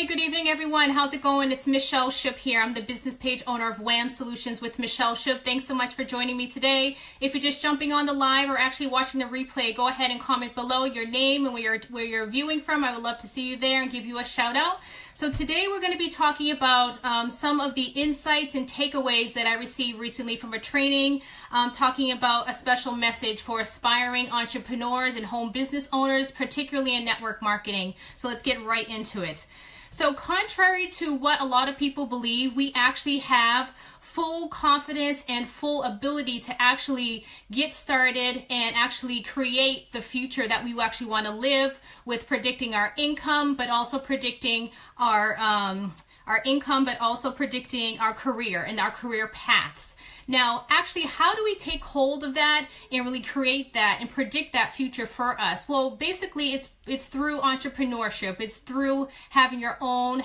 Hey, good evening, everyone. How's it going? It's Michelle Ship here. I'm the business page owner of WHAM Solutions with Michelle Ship. Thanks so much for joining me today. If you're just jumping on the live or actually watching the replay, go ahead and comment below your name and where you're viewing from. I would love to see you there and give you a shout out. So today we're going to be talking about some of the insights and takeaways that I received recently from a training, talking about a special message for aspiring entrepreneurs and home business owners, particularly in network marketing. So let's get right into it. So contrary to what a lot of people believe, we actually have full confidence and full ability to actually get started and actually create the future that we actually want to live with, predicting our income, but also predicting our income, but also predicting our career and our career paths. Now, actually, how do we take hold of that and really create that and predict that future for us? Well, basically, it's through entrepreneurship. It's through having your own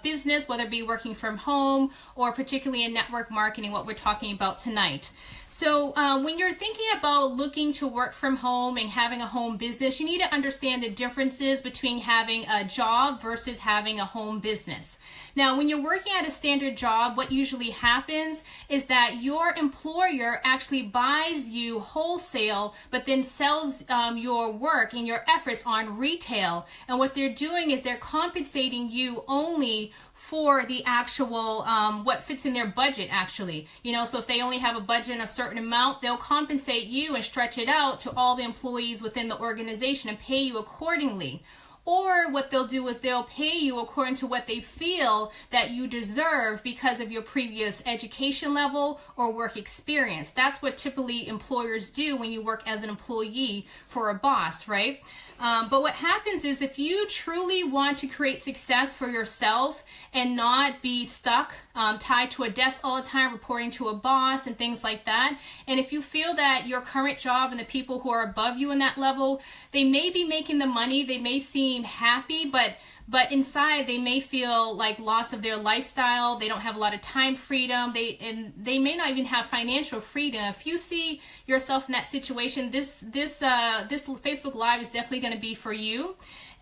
business, whether it be working from home or particularly in network marketing, what we're talking about tonight. So when you're thinking about looking to work from home and having a home business, you need to understand the differences between having a job versus having a home business. Now, when you're working at a standard job, what usually happens is that your employer actually buys you wholesale, but then sells your work and your efforts on retail. And what they're doing is they're compensating you only for the actual what fits in their budget, actually. So if they only have a budget of a certain amount, they'll compensate you and stretch it out to all the employees within the organization and pay you accordingly. Or what they'll do is they'll pay you according to what they feel that you deserve because of your previous education level or work experience. That's what typically employers do when you work as an employee for a boss, right? But what happens is if you truly want to create success for yourself and not be stuck, tied to a desk all the time, reporting to a boss and things like that, and if you feel that your current job and the people who are above you in that level, they may be making the money, they may seem happy, but inside they may feel like loss of their lifestyle. They don't have a lot of time freedom. They may not even have financial freedom. If you see yourself in that situation, this Facebook Live is definitely going to be for you.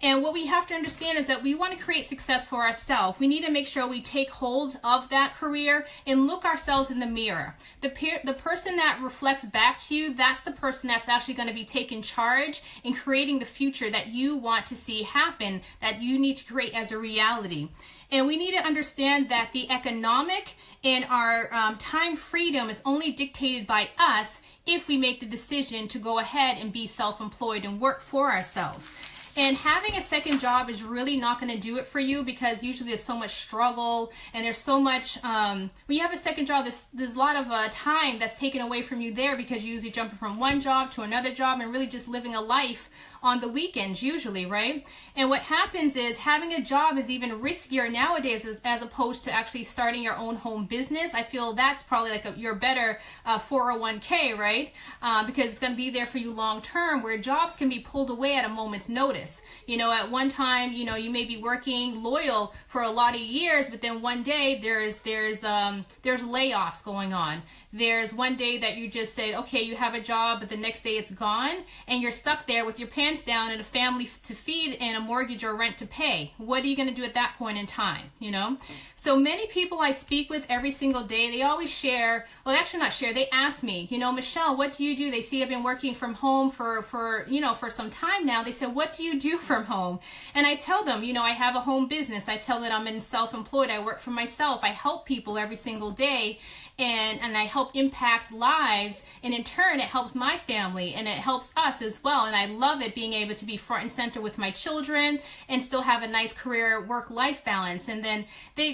And what we have to understand is that we want to create success for ourselves. We need to make sure we take hold of that career and look ourselves in the mirror. The person that reflects back to you, that's the person that's actually going to be taking charge in creating the future that you want to see happen, that you need to create as a reality. And we need to understand that the economic and our time freedom is only dictated by us if we make the decision to go ahead and be self-employed and work for ourselves. And having a second job is really not going to do it for you, because usually there's so much struggle and there's so much, when you have a second job, there's a lot of time that's taken away from you there, because you're usually jumping from one job to another job and really just living a life on the weekends usually, right? And what happens is having a job is even riskier nowadays as opposed to actually starting your own home business. I feel that's probably like your better 401k, right? Because it's going to be there for you long term, where jobs can be pulled away at a moment's notice. At one time, you may be working loyal for a lot of years, but then one day there's layoffs going on. There's one day that you just said, okay, you have a job, but the next day it's gone, and you're stuck there with your pants down and a family to feed and a mortgage or rent to pay. What are you going to do at that point in time, So many people I speak with every single day, they always share, well, actually not share, they ask me, Michelle, what do you do? They see I've been working from home for some time now. They said, what do you do from home? And I tell them, I have a home business. I tell them I'm in self-employed. I work for myself. I help people every single day. And I help impact lives, and in turn it helps my family and it helps us as well. And I love it, being able to be front and center with my children and still have a nice career work-life balance. And then they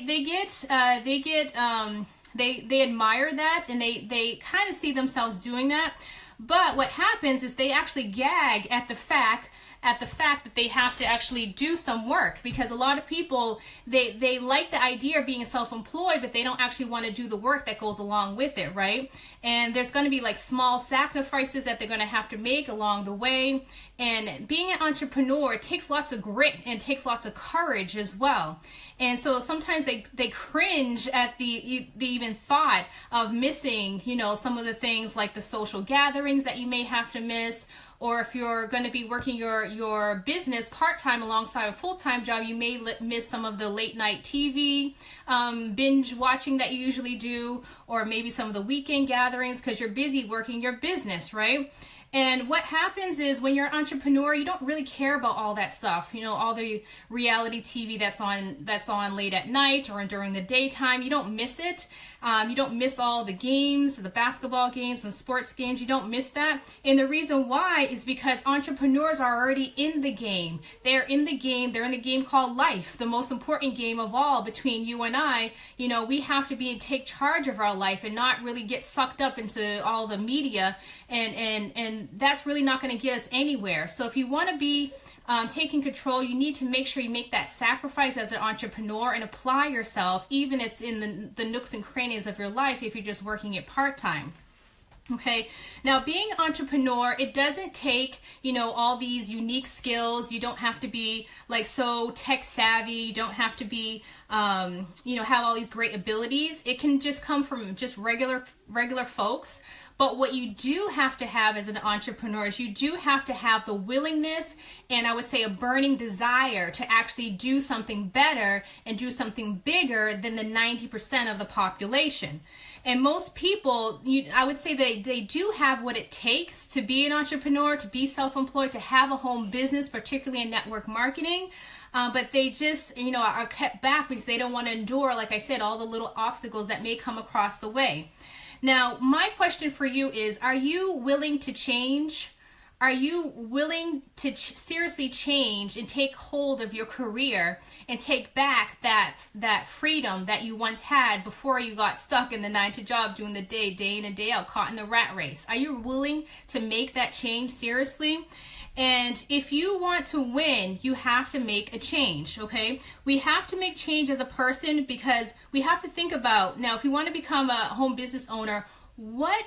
admire that, and they kind of see themselves doing that. But what happens is they actually gag at the fact that they have to actually do some work, because a lot of people, they like the idea of being self-employed, but they don't actually want to do the work that goes along with it, right? And there's going to be like small sacrifices that they're going to have to make along the way. And being an entrepreneur, it takes lots of grit and takes lots of courage as well. And so sometimes they cringe at the even thought of missing, some of the things like the social gatherings that you may have to miss, or if you're going to be working your business part-time alongside a full-time job, you may miss some of the late night TV binge watching that you usually do, or maybe some of the weekend gatherings because you're busy working your business, right? And what happens is when you're an entrepreneur, you don't really care about all that stuff. You know, all the reality TV that's on late at night or during the daytime. You don't miss it. You don't miss all the games, the basketball games and sports games. You don't miss that. And the reason why is because entrepreneurs are already in the game. They're in the game. They're in the game called life, the most important game of all between you and I. You know, we have to take charge of our life and not really get sucked up into all the media. And that's really not going to get us anywhere. So if you want to be taking control, you need to make sure you make that sacrifice as an entrepreneur and apply yourself, even if it's in the nooks and crannies of your life if you're just working it part-time. Okay, now being an entrepreneur, it doesn't take, you know, all these unique skills. You don't have to be like so tech savvy. You don't have to be, you know, have all these great abilities. It can just come from just regular folks. But what you do have to have as an entrepreneur is you do have to have the willingness and I would say a burning desire to actually do something better and do something bigger than the 90% of the population. And most people, I would say they do have what it takes to be an entrepreneur, to be self-employed, to have a home business, particularly in network marketing. But they just, you know, are kept back because they don't want to endure, like I said, all the little obstacles that may come across the way. Now, my question for you is, are you willing to change? Are you willing to seriously change and take hold of your career and take back that freedom that you once had before you got stuck in the 9-to job doing the day in and day out, caught in the rat race? Are you willing to make that change seriously? And if you want to win, you have to make a change, okay? We have to make change as a person because we have to think about, now, if you want to become a home business owner, what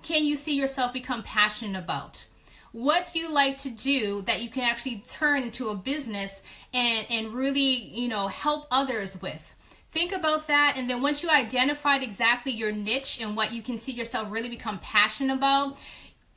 can you see yourself become passionate about? What do you like to do that you can actually turn into a business and really, you know, help others with? Think about that, and then once you identified exactly your niche and what you can see yourself really become passionate about,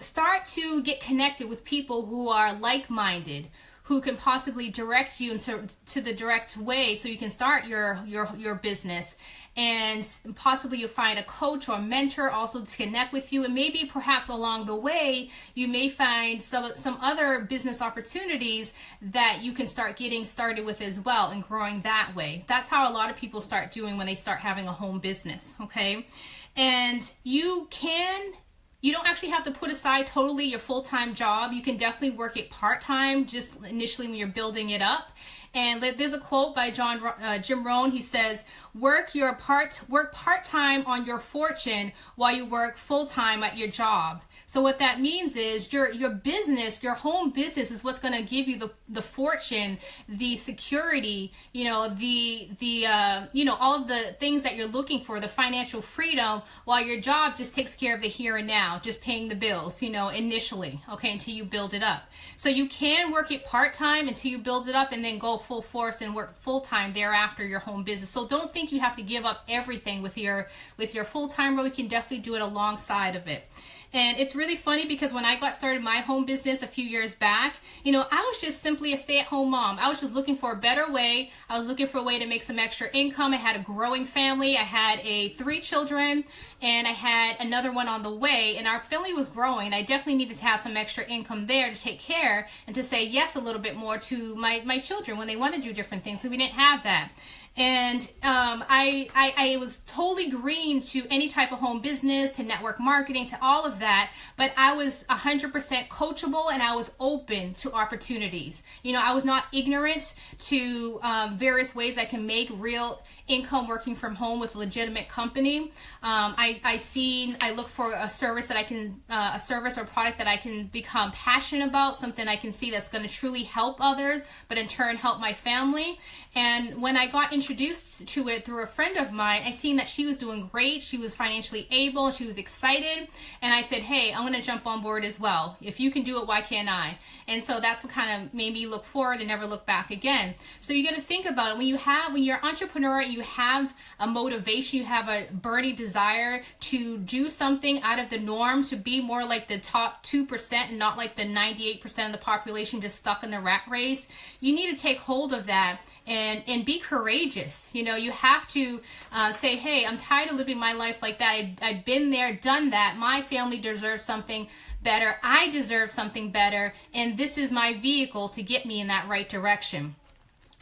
start to get connected with people who are like-minded, who can possibly direct you to the direct way so you can start your business. And possibly you'll find a coach or a mentor also to connect with you. And maybe perhaps along the way, you may find some other business opportunities that you can start getting started with as well and growing that way. That's how a lot of people start doing when they start having a home business, okay? And you don't actually have to put aside totally your full-time job. You can definitely work it part-time, just initially when you're building it up. And there's a quote by Jim Rohn. He says, work part-time on your fortune while you work full-time at your job. So what that means is your business, your home business is what's going to give you the fortune, the security, you know, you know, all of the things that you're looking for, the financial freedom, while your job just takes care of the here and now, just paying the bills, you know, initially, okay, until you build it up. So you can work it part-time until you build it up and then go full force and work full-time thereafter your home business. So don't think you have to give up everything with your full-time role. You can definitely do it alongside of it. And it's really funny because when I got started my home business a few years back, you know, I was just simply a stay-at-home mom. I was just looking for a better way. I was looking for a way to make some extra income. I had a growing family. I had 3 children and I had another one on the way, and our family was growing. I definitely needed to have some extra income there to take care and to say yes a little bit more to my children when they want to do different things. So we didn't have that. And I was totally green to any type of home business, to network marketing, to all of that. But I was 100% coachable and I was open to opportunities. You know, I was not ignorant to various ways I can make real income working from home with a legitimate company. I look for a service that I can, a service or product that I can become passionate about, something I can see that's going to truly help others, but in turn help my family. And when I got introduced to it through a friend of mine, I seen that she was doing great. She was financially able. She was excited. And I said, hey, I'm going to jump on board as well. If you can do it, why can't I? And so that's what kind of made me look forward and never look back again. So you got to think about it. When you're an entrepreneur and you have a motivation, you have a burning desire to do something out of the norm, to be more like the top 2% and not like the 98% of the population just stuck in the rat race, you need to take hold of that and be courageous. You know, you have to say, hey, I'm tired of living my life like that. I've been there, done that. My family deserves something better. I deserve something better. And this is my vehicle to get me in that right direction.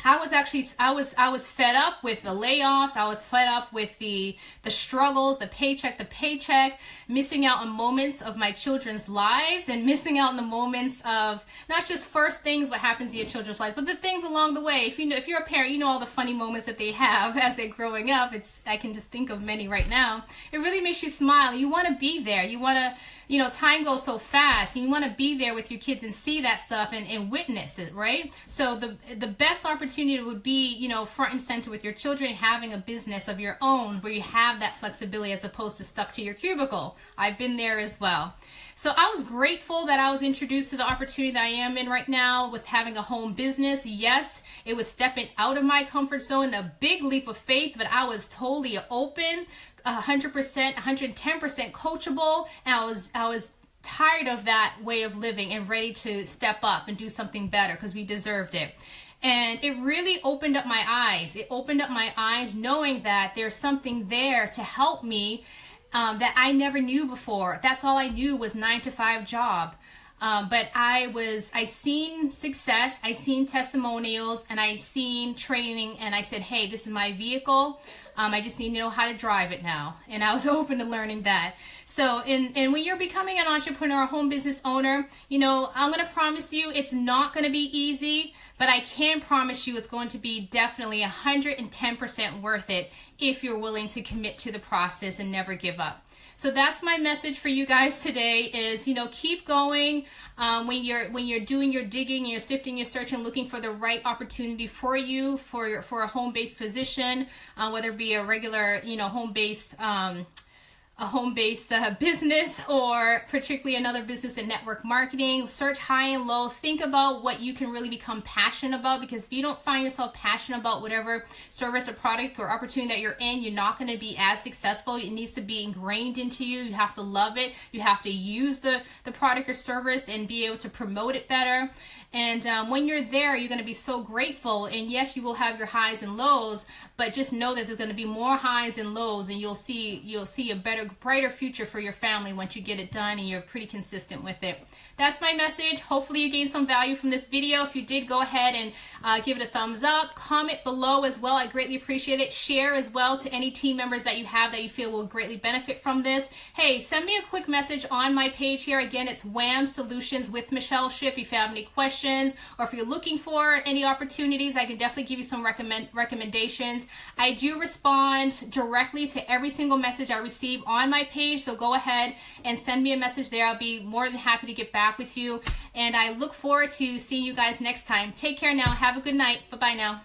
I was fed up with the layoffs. I was fed up with the struggles, the paycheck, missing out on moments of my children's lives, and missing out on the moments of not just first things what happens in your children's lives, but the things along the way. If you're a parent, you know all the funny moments that they have as they're growing up. I can just think of many right now. It really makes you smile. You want to be there. You want to, you know, time goes so fast, and you want to be there with your kids and see that stuff and witness it, right? So the best opportunity would be, you know, front and center with your children, having a business of your own where you have that flexibility as opposed to stuck to your cubicle. I've been there as well. So I was grateful that I was introduced to the opportunity that I am in right now with having a home business. Yes, it was stepping out of my comfort zone, a big leap of faith, but I was totally open, 100%, 110% coachable, and I was tired of that way of living and ready to step up and do something better because we deserved it. And it really opened up my eyes. It opened up my eyes knowing that there's something there to help me that I never knew before. That's all I knew was 9-to-5 job. But I seen success, I seen testimonials, and I seen training, and I said, hey, this is my vehicle. I just need to know how to drive it now. And I was open to learning that. So, and when you're becoming an entrepreneur, a home business owner, you know, I'm going to promise you it's not going to be easy, but I can promise you it's going to be definitely 110% worth it if you're willing to commit to the process and never give up. So that's my message for you guys today is, you know, keep going when you're doing your digging, you're sifting, you're searching, looking for the right opportunity for you, for a home-based position, whether it be a regular, you know, home-based business, or particularly another business in network marketing. Search high and low. Think about what you can really become passionate about, because if you don't find yourself passionate about whatever service or product or opportunity that you're in, you're not going to be as successful. It needs to be ingrained into you. You have to love it. You have to use the product or service and be able to promote it better. And when you're there, you're going to be so grateful. And yes, you will have your highs and lows, but just know that there's going to be more highs than lows, and you'll see a better, brighter future for your family once you get it done and you're pretty consistent with it. That's my message. Hopefully you gained some value from this video. If you did, go ahead and give it a thumbs up. Comment below as well. I greatly appreciate it. Share as well to any team members that you have that you feel will greatly benefit from this. Hey, send me a quick message on my page here. Again, it's WHAM Solutions with Michelle Shipp. If you have any questions or if you're looking for any opportunities, I can definitely give you some recommendations. I do respond directly to every single message I receive on my page, so go ahead and send me a message there. I'll be more than happy to get back with you, and I look forward to seeing you guys next time. Take care now. Have a good night. Bye-bye now.